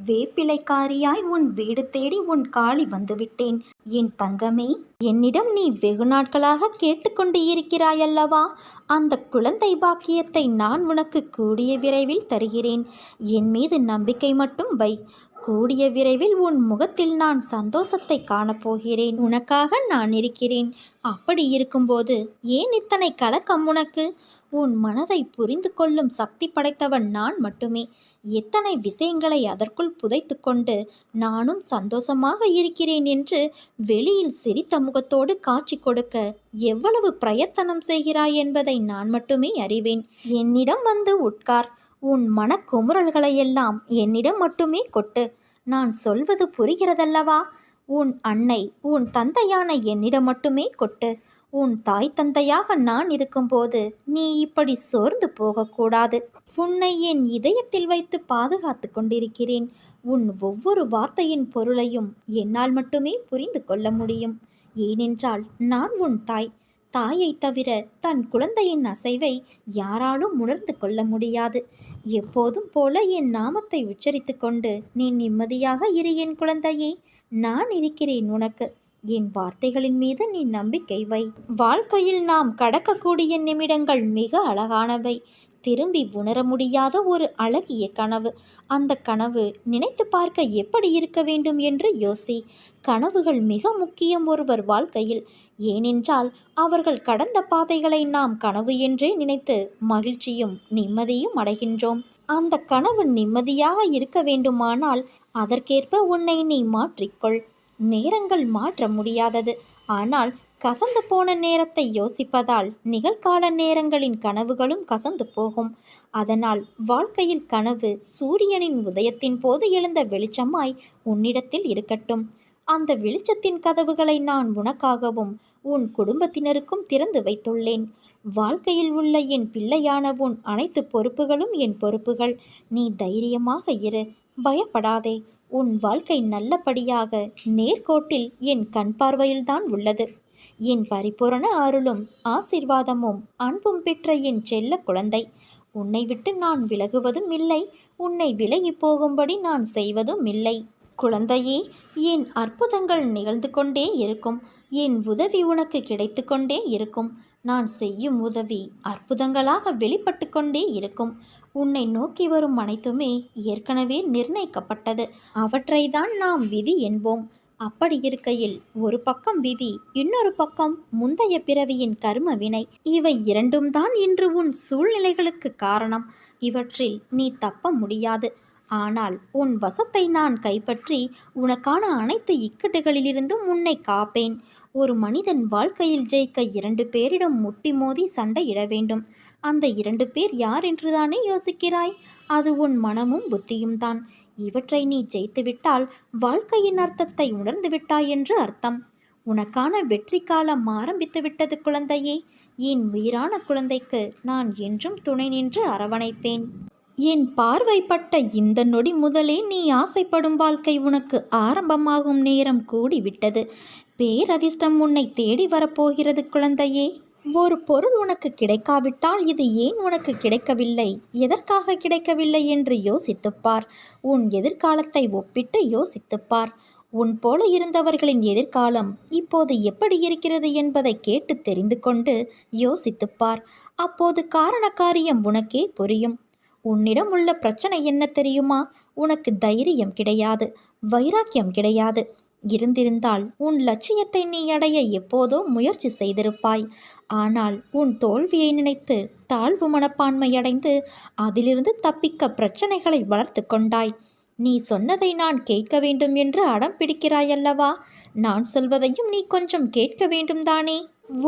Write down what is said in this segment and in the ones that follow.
வேப்பிலைக்காரியாய் உன் வீடு தேடி உன் காலி வந்துவிட்டேன். என் தங்கமே, என்னிடம் நீ வெகு நாட்களாக கேட்டுக்கொண்டு இருக்கிறாயல்லவா? அந்த குழந்தை பாக்கியத்தை நான் உனக்கு கூடிய விரைவில் தருகிறேன். என் மீது நம்பிக்கை மட்டும் வை. கூடிய விரைவில் உன் முகத்தில் நான் சந்தோஷத்தை காணப்போகிறேன். உனக்காக நான் இருக்கிறேன். அப்படி இருக்கும்போது ஏன் இத்தனை கலக்கம் உனக்கு? உன் மனதை புரிந்து கொள்ளும் சக்தி படைத்தவன் நான் மட்டுமே. எத்தனை விஷயங்களை அதற்குள் புதைத்து கொண்டு நானும் சந்தோஷமாக இருக்கிறேன் என்று வெளியில் சிரித்த முகத்தோடு காட்சி கொடுக்க எவ்வளவு பிரயத்தனம் செய்கிறாய் என்பதை நான் மட்டுமே அறிவேன். என்னிடம் வந்து உட்கார். உன் மனக்குமுறல்களையெல்லாம் என்னிடம் மட்டுமே கொட்டு. நான் சொல்வது புரிகிறதல்லவா? உன் அன்னை, உன் தந்தையான என்னிடம் மட்டுமே கொட்டு. உன் தாய் தந்தையாக நான் இருக்கும்போது நீ இப்படி சோர்ந்து போகக்கூடாது. உன்னை என் இதயத்தில் வைத்து பாதுகாத்து கொண்டிருக்கிறேன். உன் ஒவ்வொரு வார்த்தையின் பொருளையும் என்னால் மட்டுமே புரிந்து கொள்ள முடியும். ஏனென்றால் நான் உன் தாய். தாயை தவிர தன் குழந்தையின் அசைவை யாராலும் உணர்ந்து கொள்ள முடியாது. எப்போதும் போல என் நாமத்தை உச்சரித்து கொண்டு நீ நிம்மதியாக இரு என் குழந்தையே. நான் இருக்கிறேன் உனக்கு. என் வார்த்தைகளின் மீது நீ நம்பிக்கை வை. வாழ்க்கையில் நாம் கடக்கக்கூடிய நிமிடங்கள் மிக அழகானவை. திரும்பி உணர முடியாத ஒரு அழகிய கனவு. அந்த கனவு நினைத்து பார்க்க எப்படி இருக்க வேண்டும் என்று யோசி. கனவுகள் மிக முக்கியம் ஒருவர் வாழ்க்கையில். ஏனென்றால் அவர்கள் கடந்த பாதைகளை நாம் கனவு என்றே நினைத்து மகிழ்ச்சியும் நிம்மதியும் அடைகின்றோம். அந்த கனவு நிம்மதியாக இருக்க வேண்டுமானால் அதற்கேற்ப உன்னை நீ மாற்றிக்கொள். நேரங்கள் மாற்ற முடியாதது. ஆனால் கசந்து போன நேரத்தை யோசிப்பதால் நிகழ்கால நேரங்களின் கனவுகளும் கசந்து போகும். அதனால் வாழ்க்கையில் கனவு சூரியனின் உதயத்தின் போது எழுந்த வெளிச்சமாய் உன்னிடத்தில் இருக்கட்டும். அந்த வெளிச்சத்தின் கதவுகளை நான் உனக்காகவும் உன் குடும்பத்தினருக்கும் திறந்து வைத்துள்ளேன். வாழ்க்கையில் உள்ள என் பிள்ளையான உன் அனைத்து பொறுப்புகளும் என் பொறுப்புகள். நீ தைரியமாக இரு. பயப்படாதே. உன் வாழ்க்கை நல்லபடியாக நேர்கோட்டில் என் கண் பார்வையில்தான் உள்ளது. என் பரிபூரண அருளும் ஆசிர்வாதமும் அன்பும் பெற்ற என் செல்ல குழந்தை. உன்னை விட்டு நான் விலகுவதும் இல்லை. உன்னை விலகி போகும்படி நான் செய்வதும் இல்லை. குழந்தையே, என் அற்புதங்கள் நிகழ்ந்து கொண்டே இருக்கும். என் உதவி உனக்கு கிடைத்து கொண்டே இருக்கும். நான் செய்யும் உதவி அற்புதங்களாக வெளிப்பட்டு கொண்டே இருக்கும். உன்னை நோக்கி வரும் அனைத்துமே ஏற்கனவே நிர்ணயிக்கப்பட்டது. அவற்றை தான் நாம் விதி என்போம். அப்படி இருக்கையில் ஒரு பக்கம் விதி, இன்னொரு பக்கம் முந்தைய பிறவியின் கர்ம வினை. இவை இரண்டும் தான் இன்று உன் சூழ்நிலைகளுக்கு காரணம். இவற்றில் நீ தப்ப முடியாது. ஆனால் உன் வசத்தை நான் கைப்பற்றி உனக்கான அனைத்து இக்கட்டுகளிலிருந்தும் உன்னை காப்பேன். ஒரு மனிதன் வாழ்க்கையில் ஜெயிக்க 2 பேரிடம் முட்டி மோதி சண்டையிட வேண்டும். அந்த 2 பேர் யார் என்றுதானே யோசிக்கிறாய்? அது உன் மனமும் புத்தியும் தான். இவற்றை நீ ஜெயித்துவிட்டால் வாழ்க்கையின் அர்த்தத்தை உணர்ந்து விட்டாய் என்று அர்த்தம். உனக்கான வெற்றி காலம் ஆரம்பித்து விட்டது குழந்தையே. என் உயிரான குழந்தைக்கு நான் என்றும் துணை நின்று அரவணைப்பேன். என் பார்வைப்பட்ட இந்த நொடி முதலே நீ ஆசைப்படும் வாழ்க்கை உனக்கு ஆரம்பமாகும் நேரம் கூடிவிட்டது. பேரதிர்ஷ்டம் உன்னை தேடி வரப்போகிறது குழந்தையே. ஒரு பொருள் உனக்கு கிடைக்காவிட்டால் இது ஏன் உனக்கு கிடைக்கவில்லை, எதற்காக கிடைக்கவில்லை என்று யோசித்துப்பார். உன் எதிர்காலத்தை ஒப்பிட்டு யோசித்துப்பார். உன் போல இருந்தவர்களின் எதிர்காலம் இப்போது எப்படி இருக்கிறது என்பதை கேட்டு தெரிந்து கொண்டு யோசித்துப்பார். அப்போது காரண காரியம் உனக்கே புரியும். உன்னிடம் உள்ள பிரச்சனை என்ன தெரியுமா? உனக்கு தைரியம் கிடையாது, வைராக்கியம் கிடையாது. இருந்திருந்தால் உன் லட்சியத்தை நீ அடைய எப்போதோ முயற்சி செய்திருப்பாய். ஆனால் உன் தோல்வியை நினைத்து தாழ்வு மனப்பான்மை அடைந்து அதிலிருந்து தப்பிக்க பிரச்சனைகளை வளர்த்து கொண்டாய். நீ சொன்னதை நான் கேட்க வேண்டும் என்று அடம் பிடிக்கிறாயல்லவா? நான் சொல்வதையும் நீ கொஞ்சம் கேட்க வேண்டும் தானே?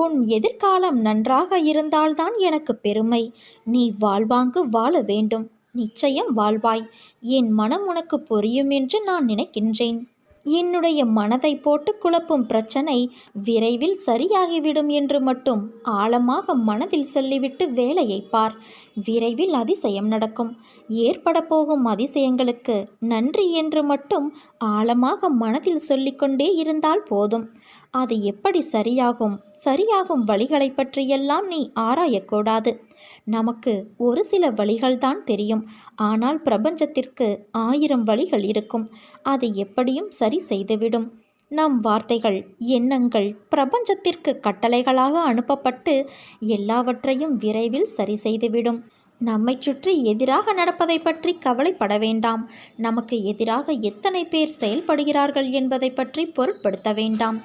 உன் எதிர்காலம் நன்றாக இருந்தால்தான் எனக்கு பெருமை. நீ வாழ்வாங்கு வாழ வேண்டும். நிச்சயம் வாழ்வாய். என் மனம் உனக்கு புரியும் என்று நான் நினைக்கின்றேன். என்னுடைய மனதை போட்டு குழப்பும் பிரச்சனை விரைவில் சரியாகிவிடும் என்று மட்டும் ஆழமாக மனதில் சொல்லிவிட்டு வேலையை பார். விரைவில் அதிசயம் நடக்கும். ஏற்பட போகும் அதிசயங்களுக்கு நன்றி என்று மட்டும் ஆழமாக மனதில் சொல்லிக்கொண்டே இருந்தால் போதும். அது எப்படி சரியாகும்? சரியாகும் வழிகளை பற்றியெல்லாம் நீ ஆராயக்கூடாது. நமக்கு ஒரு சில வழிகள்தான் தெரியும். ஆனால் பிரபஞ்சத்திற்கு 1000 வழிகள் இருக்கும். அதை எப்படியும் சரி செய்துவிடும். நம் வார்த்தைகள், எண்ணங்கள் பிரபஞ்சத்திற்கு கட்டளைகளாக அனுப்பப்பட்டு எல்லாவற்றையும் விரைவில் சரி செய்துவிடும். நம்மை சுற்றி எதிராக நடப்பதை பற்றி கவலைப்பட வேண்டாம். நமக்கு எதிராக எத்தனை பேர் செயல்படுகிறார்கள் என்பதை பற்றி பொருட்படுத்த வேண்டாம்.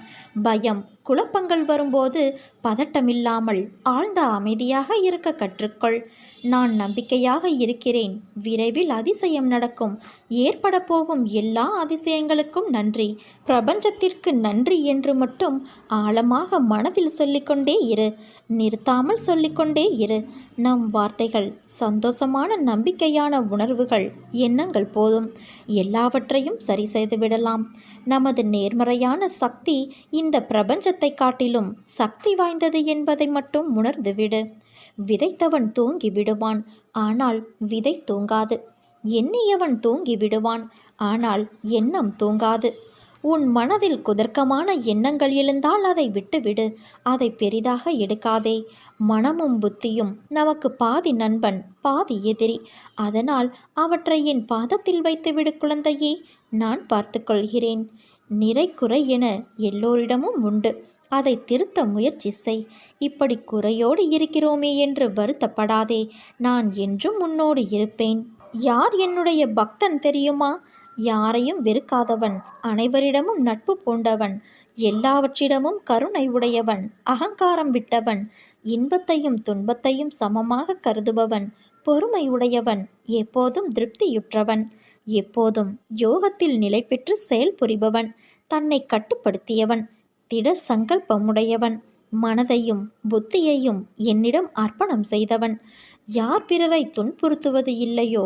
பயம், குழப்பங்கள் வரும்போது பதட்டமில்லாமல் ஆழ்ந்த அமைதியாக இருக்க கற்றுக்கொள். நான் நம்பிக்கையாக இருக்கிறேன். விரைவில் அதிசயம் நடக்கும். ஏற்பட போகும் எல்லா அதிசயங்களுக்கும் நன்றி. பிரபஞ்சத்திற்கு நன்றி என்று மட்டும் ஆழமாக மனதில் சொல்லிக்கொண்டே இரு. நிறுத்தாமல் சொல்லிக்கொண்டே இரு. நம் வார்த்தைகள், சந்தோஷமான நம்பிக்கையான உணர்வுகள், எண்ணங்கள் போதும். எல்லாவற்றையும் சரி செய்துவிடலாம். நமது நேர்மறையான சக்தி இந்த பிரபஞ்சத்தை காட்டிலும் சக்தி வாய்ந்தது என்பதை மட்டும் உணர்ந்துவிடு. விதைத்தவன் தூங்கி விடுவான், ஆனால் விதை தூங்காது. எண்ணியவன் தூங்கி விடுவான், ஆனால் எண்ணம் தூங்காது. உன் மனதில் குதர்க்கமான எண்ணங்கள் எழுந்தால் அதை விட்டுவிடு. அதை பெரிதாக எடுக்காதே. மனமும் புத்தியும் நமக்கு பாதி நண்பன், பாதி எதிரி. அதனால் அவற்றை என் பாதத்தில் வைத்துவிடு குழந்தையே. நான் பார்த்து கொள்கிறேன். நிறை குறை என எல்லோரிடமும் உண்டு. அதை திருத்த முயற்சி செய். இப்படி குறையோடு இருக்கிறோமே என்று வருத்தப்படாதே. நான் என்றும் உன்னோடு இருப்பேன். யார் என்னுடைய பக்தன் தெரியுமா? யாரையும் வெறுக்காதவன், அனைவரிடமும் நட்பு பூண்டவன், எல்லாவற்றிடமும் கருணை உடையவன், அகங்காரம் விட்டவன், இன்பத்தையும் துன்பத்தையும் சமமாக கருதுபவன், பொறுமை உடையவன், எப்போதும் திருப்தியுற்றவன், எப்போதும் யோகத்தில் நிலை பெற்று செயல் புரிபவன், தன்னை கட்டுப்படுத்தியவன், திட சங்கல்பமுடையவன், மனதையும் புத்தியையும் என்னிடம் அர்ப்பணம் செய்தவன். யார் பிறரை துன்புறுத்துவது இல்லையோ,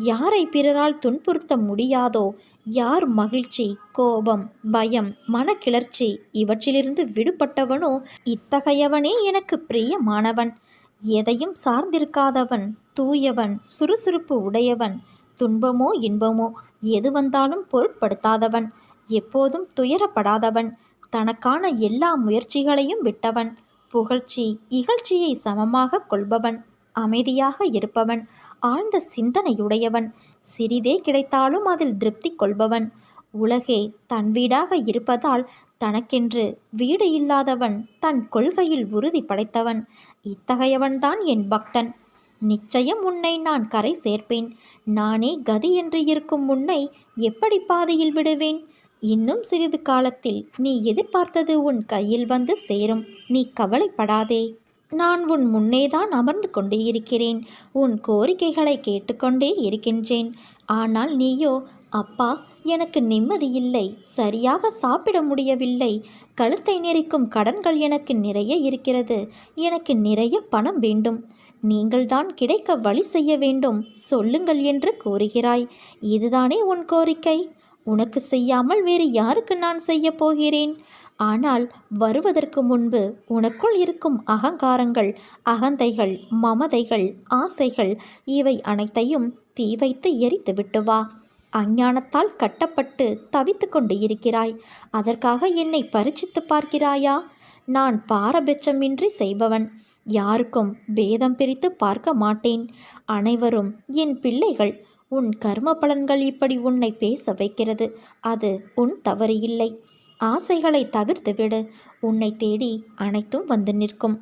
யாரை பிறரால் துன்புறுத்த முடியாதோ, யார் மகிழ்ச்சி, கோபம், பயம், மனக்கிளர்ச்சி இவற்றிலிருந்து விடுபட்டவனோ, இத்தகையவனே எனக்கு பிரியமானவன். எதையும் சார்ந்திருக்காதவன், தூயவன், சுறுசுறுப்பு உடையவன், துன்பமோ இன்பமோ எது வந்தாலும் பொருட்படுத்தாதவன், எப்போதும் துயரப்படாதவன், தனக்கான எல்லா முயற்சிகளையும் விட்டவன், புகழ்ச்சி இகழ்ச்சியை சமமாக கொள்பவன், அமைதியாக இருப்பவன், ஆழ்ந்த சிந்தனையுடையவன், சிறிதே கிடைத்தாலும் அதில் திருப்தி கொள்பவன், உலகே தன் வீடாக இருப்பதால் தனக்கென்று வீடு இல்லாதவன், தன் கொள்கையில் உறுதி படைத்தவன். இத்தகையவன்தான் என் பக்தன். நிச்சயம் உன்னை நான் கரை சேர்ப்பேன். நானே கதி என்று இருக்கும் உன்னை எப்படி பாதையில் விடுவேன்? இன்னும் சிறிது காலத்தில் நீ எதிர்பார்த்தது உன் கையில் வந்து சேரும். நீ கவலைப்படாதே. நான் உன் முன்னேதான் அமர்ந்து கொண்டு இருக்கிறேன். உன் கோரிக்கைகளை கேட்டுக்கொண்டே இருக்கின்றேன். ஆனால் நீயோ, அப்பா எனக்கு நிம்மதியில்லை, சரியாக சாப்பிட முடியவில்லை, கழுத்தை நெரிக்கும் கடன்கள் எனக்கு நிறைய இருக்கிறது, எனக்கு நிறைய பணம் வேண்டும், நீங்கள்தான் கிடைக்க வழி செய்ய வேண்டும், சொல்லுங்கள் என்று கூறுகிறாய். இதுதானே உன் கோரிக்கை? உனக்கு செய்யாமல் வேறு யாருக்கு நான் செய்ய போகிறேன்? ஆனால் வருவதற்கு முன்பு உனக்குள் இருக்கும் அகங்காரங்கள், அகந்தைகள், மமதைகள், ஆசைகள் இவை அனைத்தையும் தீ வைத்து எரித்து விட்டு வா. அஞ்ஞானத்தால் கட்டப்பட்டு தவித்து கொண்டு இருக்கிறாய். அதற்காக என்னை பரீட்சித்து பார்க்கிறாயா? நான் பாரபட்சமின்றி செய்பவன். யாருக்கும் பேதம் பிரித்து பார்க்க மாட்டேன். அனைவரும் என் பிள்ளைகள். உன் கர்ம பலன்கள் இப்படி உன்னை பேச வைக்கிறது. அது உன் தவறு இல்லை. ஆசைகளை தவிர்த்துவிடு. உன்னை தேடி அனைத்தும் வந்து நிற்கும்.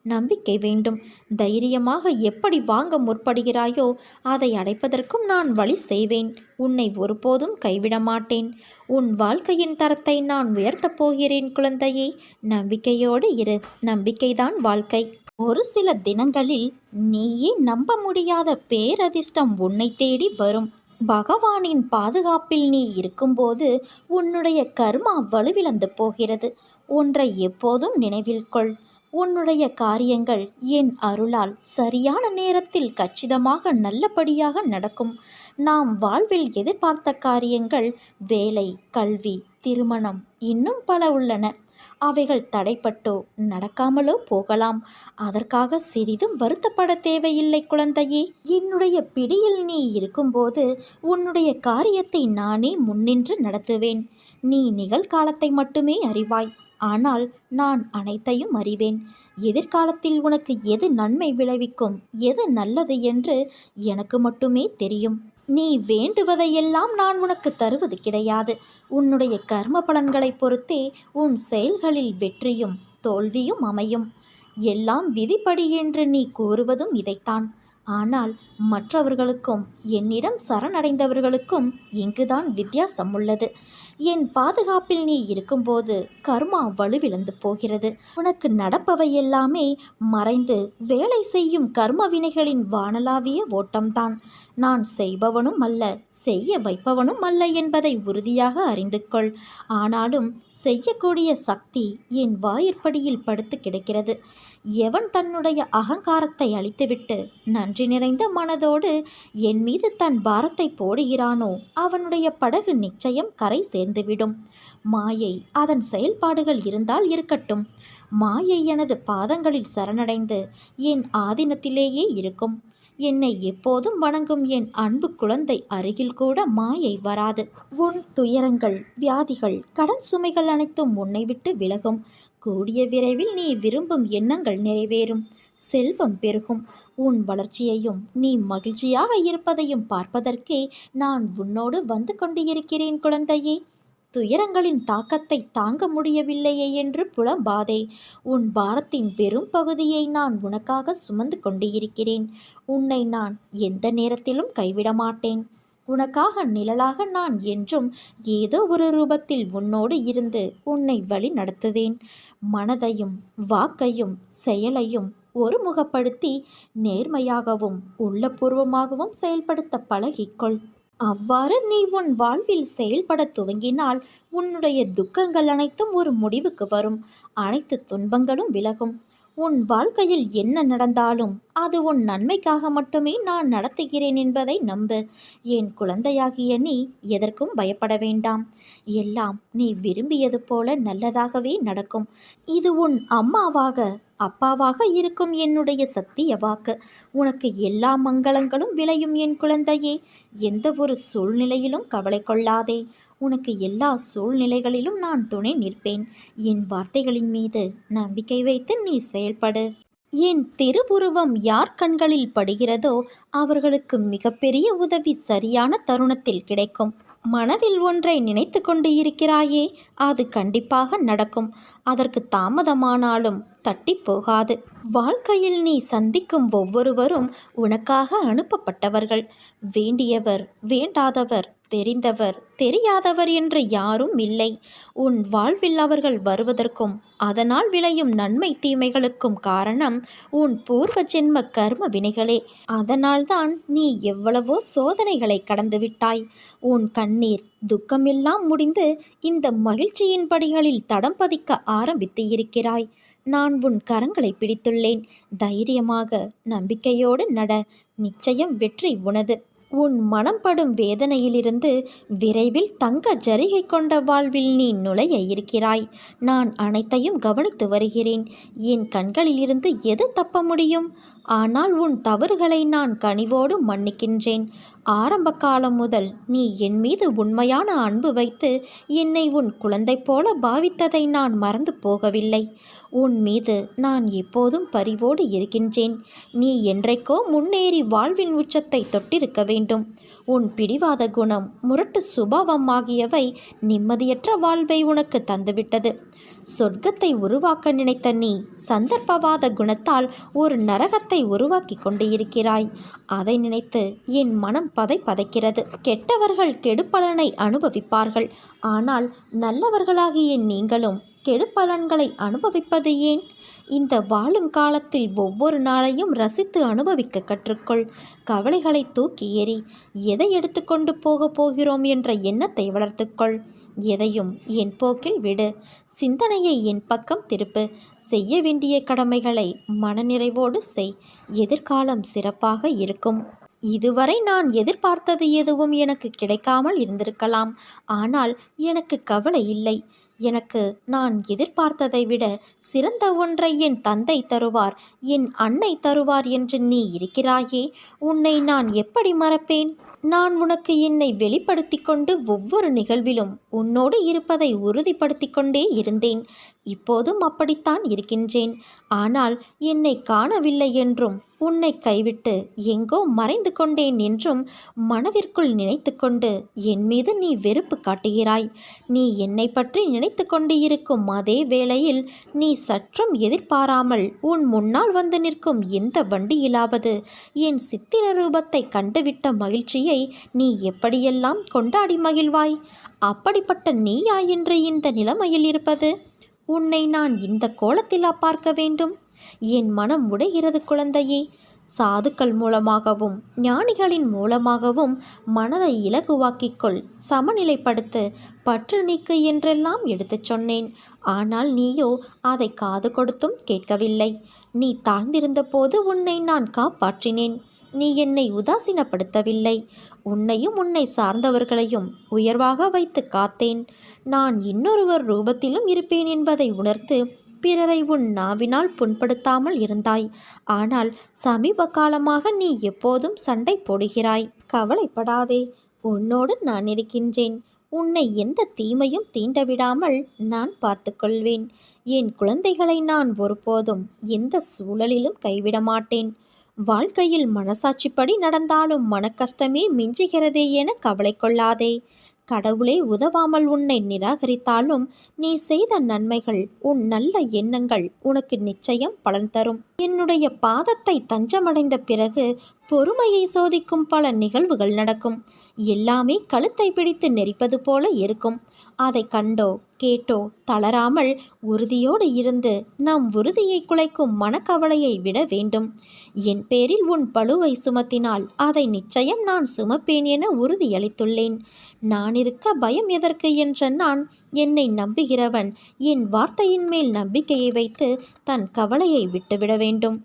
நம்பிக்கை வேண்டும். தைரியமாக எப்படி வாங்க முற்படுகிறாயோ அதை அடைப்பதற்கும் நான் வழி செய்வேன். உன்னை ஒருபோதும் கைவிட மாட்டேன். உன் வாழ்க்கையின் தரத்தை நான் உயர்த்தப் போகிறேன் குழந்தையே. நம்பிக்கையோடு இரு. நம்பிக்கைதான் வாழ்க்கை. ஒரு சில தினங்களில் நீயே நம்ப முடியாத பேரதிர்ஷ்டம் உன்னை தேடி வரும். பகவானின் பாதுகாப்பில் நீ இருக்கும்போது உன்னுடைய கர்மா வலுவிழந்து போகிறது. ஒன்றை எப்போதும் நினைவில் கொள். உன்னுடைய காரியங்கள் என் அருளால் சரியான நேரத்தில் கச்சிதமாக நல்லபடியாக நடக்கும். நாம் வாழ்வில் எதிர்பார்த்த காரியங்கள், வேலை, கல்வி, திருமணம், இன்னும் பல உள்ளன. அவைகள் தடைப்பட்டோ நடக்காமலோ போகலாம். அதற்காக சிறிதும் வருத்தப்பட தேவையில்லை குழந்தையே. என்னுடைய பிடியில் நீ இருக்கும்போது உன்னுடைய காரியத்தை நானே முன்னின்று நடத்துவேன். நீ நிகழ்காலத்தை மட்டுமே அறிவாய். ஆனால் நான் அனைத்தையும் அறிவேன். எதிர்காலத்தில் உனக்கு எது நன்மை விளைவிக்கும், எது நல்லது என்று எனக்கு மட்டுமே தெரியும். நீ வேண்டுவதையெல்லாம் நான் உனக்கு தருவது கிடையாது. உன்னுடைய கர்ம பலன்களை பொறுத்தே உன் செயல்களில் வெற்றியும் தோல்வியும் அமையும். எல்லாம் விதிப்படி என்று நீ கூறுவதும் இதைத்தான். ஆனால் மற்றவர்களுக்கும் என்னிடம் சரணடைந்தவர்களுக்கும் இங்குதான் வித்தியாசம் உள்ளது. என் பாதுகாப்பில் நீ இருக்கும்போது கர்மா வலுவிழந்து போகிறது. உனக்கு நடப்பவையெல்லாமே மறைந்து வேலை செய்யும் கர்ம வினைகளின் வானளாவிய ஓட்டம்தான். நான் செய்பவனும் அல்ல, செய்ய வைப்பவனும் அல்ல என்பதை உறுதியாக அறிந்து கொள். ஆனாலும் செய்யக்கூடிய சக்தி என் வாயிற்படியில் படுத்து கிடக்கிறது. எவன் தன்னுடைய அகங்காரத்தை அழித்துவிட்டு நன்றி நிறைந்த மனதோடு என் மீது தன் பாரத்தை போடுகிறானோ அவனுடைய படகு நிச்சயம் கரை சேர்ந்துவிடும். மாயை அதன் செயல்பாடுகள் இருந்தால் இருக்கட்டும். மாயை எனது பாதங்களில் சரணடைந்து என் ஆதீனத்திலேயே இருக்கும். என்னை எப்போதும் வணங்கும் என் அன்பு குழந்தை அருகில் கூட மாயை வராது. உன் துயரங்கள், வியாதிகள், கடன் சுமைகள் அனைத்தும் உன்னை விட்டு விலகும். கூடிய விரைவில் நீ விரும்பும் எண்ணங்கள் நிறைவேறும். செல்வம் பெருகும். உன் வளர்ச்சியையும் நீ மகிழ்ச்சியாக இருப்பதையும் பார்ப்பதற்கே நான் உன்னோடு வந்து கொண்டு இருக்கிறேன் குழந்தையே. துயரங்களின் தாக்கத்தை தாங்க முடியவில்லையே என்று புலம்பாதே. உன் பாரத்தின் பெரும் பகுதியை நான் உனக்காக சுமந்து கொண்டு இருக்கிறேன். உன்னை நான் எந்த நேரத்திலும் கைவிட மாட்டேன். உனக்காக நிழலாக நான் என்றும் ஏதோ ஒரு ரூபத்தில் உன்னோடு இருந்து உன்னை வழி நடத்துவேன். மனதையும் வாக்கையும் செயலையும் ஒருமுகப்படுத்தி நேர்மையாகவும் உள்ளபூர்வமாகவும் செயல்படுத்த பழகிக்கொள். அவ்வாறு நீ உன் வாழ்வில் செயல்பட துவங்கினால் உன்னுடைய துக்கங்கள் அனைத்தும் ஒரு முடிவுக்கு வரும். அனைத்து துன்பங்களும் விலகும். உன் வாழ்க்கையில் என்ன நடந்தாலும் அது உன் நன்மைக்காக மட்டுமே நான் நடத்துகிறேன் என்பதை நம்பு. என் குழந்தையாகிய நீ எதற்கும் பயப்பட வேண்டாம். எல்லாம் நீ விரும்பியது போல நல்லதாகவே நடக்கும். இது உன் அம்மாவாக அப்பாவாக இருக்கும் என்னுடைய சத்திய வாக்கு. உனக்கு எல்லா மங்களங்களும் விளையும் என் குழந்தையே. எந்த ஒரு சூழ்நிலையிலும் கவலை கொள்ளாதே. உனக்கு எல்லா சூழ்நிலைகளிலும் நான் துணை நிற்பேன். என் வார்த்தைகளின் மீது நம்பிக்கை வைத்து நீ செயல்படு. என் திருவுருவம் யார் கண்களில் படுகிறதோ அவர்களுக்கு மிகப்பெரிய உதவி சரியான தருணத்தில் கிடைக்கும். மனதில் ஒன்றை நினைத்து கொண்டு இருக்கிறாயே, அது கண்டிப்பாக நடக்கும். அதற்கு தாமதமானாலும் தட்டி போகாது. வாழ்க்கையில் நீ சந்திக்கும் ஒவ்வொருவரும் உனக்காக அனுப்பப்பட்டவர்கள். வேண்டியவர், வேண்டாதவர், தெரிந்தவர், தெரியாதவர் என்று யாரும் இல்லை. உன் வாழ்வில் அவர்கள் வருவதற்கும் அதனால் விளையும் நன்மை தீமைகளுக்கும் காரணம் உன் பூர்வ ஜென்ம கர்ம வினைகளே. அதனால்தான் நீ எவ்வளவோ சோதனைகளை கடந்துவிட்டாய். உன் கண்ணீர் துக்கமெல்லாம் முடிந்து இந்த மகிழ்ச்சியின் படிகளில் தடம் பதிக்க ஆரம்பித்து இருக்கிறாய். நான் உன் கரங்களை பிடித்துள்ளேன். தைரியமாக நம்பிக்கையோடு நட. நிச்சயம் வெற்றி உனது. உன் மனம் படும் வேதனையிலிருந்து விரைவில் தங்க ஜரிகை கொண்ட வாழ்வில் நீ நுழைய இருக்கிறாய். நான் அனைத்தையும் கவனித்து வருகிறேன். என் கண்களிலிருந்து எது தப்ப முடியும்? ஆனால் உன் தவறுகளை நான் கனிவோடு மன்னிக்கின்றேன். ஆரம்ப காலம் முதல் நீ என் மீது உண்மையான அன்பு வைத்து என்னை உன் குழந்தை போல பாவித்ததை நான் மறந்து போகவில்லை. உன் மீது நான் எப்போதும் பரிவோடு இருக்கின்றேன். நீ என்றைக்கோ முன்னேறி வாழ்வின் உச்சத்தை தொட்டிருக்க வேண்டும். உன் பிடிவாத குணம், முரட்டு சுபாவம் ஆகியவை நிம்மதியற்ற வாழ்வை உனக்கு தந்துவிட்டது. சொர்க்கத்தை உருவாக்க நினைத்த நீ சந்தர்ப்பவாத குணத்தால் ஒரு நரகத்தை உருவாக்கி கொண்டு இருக்கிறாய். அதை நினைத்து என் மனம் பதைக்கிறது. கெட்டவர்கள் கெடுபலனை அனுபவிப்பார்கள். ஆனால் நல்லவர்களாகிய நீங்களும் கெடுபலன்களை அனுபவிப்பது ஏன்? இந்த வாழும் காலத்தில் ஒவ்வொரு நாளையும் ரசித்து அனுபவிக்க கற்றுக்கொள். கவலைகளை தூக்கி எறி. எதை எடுத்துக்கொண்டு போகிறோம் என்ற எண்ணத்தை வளர்த்துக்கொள். எதையும் என் போக்கில் விடு. சிந்தனையை என் பக்கம் திருப்பு. செய்ய வேண்டிய கடமைகளை மனநிறைவோடு செய். எதிர்காலம் சிறப்பாக இருக்கும். இதுவரை நான் எதிர்பார்த்தது எதுவும் எனக்கு கிடைக்காமல் இருந்திருக்கலாம். ஆனால் எனக்கு கவலை இல்லை. எனக்கு நான் எதிர்பார்த்ததை விட சிறந்த ஒன்றை என் தந்தை தருவார், என் அன்னை தருவார் என்று நீ இருக்கிறாயே, உன்னை நான் எப்படி மறப்பேன்? நான் உனக்கு என்னை வெளிப்படுத்தி கொண்டு ஒவ்வொரு நிகழ்விலும் உன்னோடு இருப்பதை உறுதிப்படுத்தி கொண்டே இருந்தேன். இப்போதும் அப்படித்தான் இருக்கின்றேன். ஆனால் என்னை காணவில்லை என்றும் உன்னை கைவிட்டு எங்கோ மறைந்து கொண்டேன் என்றும் மனதிற்குள் நினைத்து கொண்டு என் மீது நீ வெறுப்பு காட்டுகிறாய். நீ என்னை பற்றி நினைத்து கொண்டு இருக்கும் அதே வேளையில் நீ சற்றும் எதிர்பாராமல் உன் முன்னால் வந்து நிற்கும் எந்த வண்டியிலாவது என் சித்திர ரூபத்தை கண்டுவிட்ட மகிழ்ச்சியை நீ எப்படியெல்லாம் கொண்டாடி மகிழ்வாய்? அப்படிப்பட்ட நீயா என்று இந்த நிலைமையில் இருப்பது? உன்னை நான் இந்த கோலத்திலா பார்க்க வேண்டும்? என் மனம் உடைகிறது குழந்தையே. சாதுக்கள் மூலமாகவும் ஞானிகளின் மூலமாகவும் மனதை இலகுவாக்கிக்கொள், சமநிலைப்படுத்து, பற்று நீக்கு என்றெல்லாம் எடுத்துச் சொன்னேன். ஆனால் நீயோ அதை காது கொடுத்தும் கேட்கவில்லை. நீ தாழ்ந்திருந்த போது உன்னை நான் காப்பாற்றினேன். நீ என்னை உதாசீனப்படுத்தவில்லை. உன்னையும் உன்னை சார்ந்தவர்களையும் உயர்வாக வைத்து காத்தேன். நான் இன்னொருவர் ரூபத்திலும் இருப்பேன் என்பதை உணர்த்து பிறரை உன் நாவினால் புண்படுத்தாமல் இருந்தாய். ஆனால் சமீப காலமாக நீ எப்போதும் சண்டை போடுகிறாய். கவலைப்படாதே, உன்னோடு நான் இருக்கின்றேன். உன்னை எந்த தீமையும் தீண்டவிடாமல் நான் பார்த்து கொள்வேன். என் குழந்தைகளை நான் ஒருபோதும் எந்த சூழலிலும் கைவிட மாட்டேன். வாழ்க்கையில் மனசாட்சிப்படி நடந்தாலும் மனக்கஷ்டமே மிஞ்சுகிறதே என கவலை கொள்ளாதே. கடவுளே உதவாமல் உன்னை நிராகரித்தாலும் நீ செய்த நன்மைகள், உன் நல்ல எண்ணங்கள் உனக்கு நிச்சயம் பலன் தரும். என்னுடைய பாதத்தை தஞ்சமடைந்த பிறகு பொறுமையை சோதிக்கும் பல நிகழ்வுகள் நடக்கும். எல்லாமே கழுத்தை பிடித்து நெரிப்பது போல இருக்கும். அதை கண்டோ கேட்டோ தளராமல் உறுதியோடு இருந்து நம் உறுதியை குலைக்கும் மனக்கவலையை விட வேண்டும். என் பேரில் உன் பளுவை சுமத்தினால் அதை நிச்சயம் நான் சுமப்பேன் என உறுதியளித்துள்ளேன். நான் இருக்க பயம் எதற்கு என்ற நான், என்னை நம்புகிறவன் என் வார்த்தையின் மேல் நம்பிக்கையை வைத்து தன் கவலையை விட்டுவிட வேண்டும்.